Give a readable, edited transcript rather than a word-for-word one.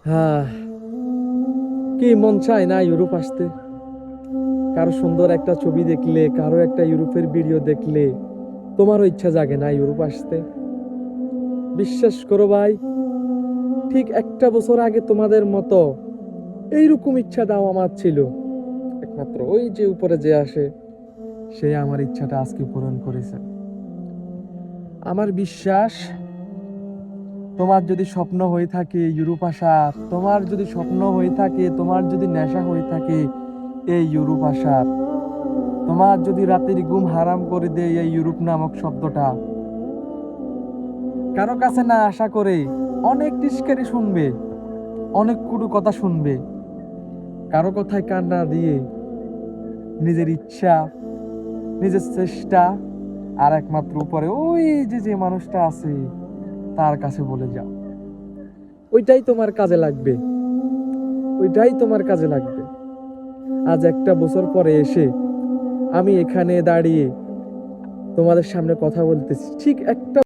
হ্যাঁ, কি মন চায় না ইউরোপ আসতে? কারো সুন্দর একটা ছবি দেখলে, কারো একটা ইউরোপের ভিডিও দেখলে তোমারও ইচ্ছা জাগে না ইউরোপ আসতে? বিশ্বাস করো ভাই, ঠিক একটা বছর আগে তোমাদের মতো এইরকম ইচ্ছাটাও আমার ছিল। একমাত্র ওই যে উপরে যে আসে, সে আমার ইচ্ছাটা আজকে পূরণ করেছে। আমার বিশ্বাস, তোমার যদি স্বপ্ন হয়ে থাকে ইউরোপ আসার, তোমার যদি স্বপ্ন হয়ে থাকে, তোমার যদি নেশা হয়ে থাকে এই ইউরোপ আসার, তোমার যদি রাতের ঘুম হারাম করে দেয় এই ইউরোপ নামক শব্দটা, কারো কাছে না আশা করে অনেক টিস্কারি শুনবে, অনেক কুটু কথা শুনবে, কারো কথায় কান না দিয়ে নিজের ইচ্ছা, নিজের চেষ্টা আর একমাত্র উপরে ওই যে যে মানুষটা আছে তার কাছে বলে যাও। ওইটাই তোমার কাজে লাগবে, ওইটাই তোমার কাজে লাগবে। আজ একটা বছর পরে এসে আমি এখানে দাঁড়িয়ে তোমাদের সামনে কথা বলতেছি, ঠিক একটা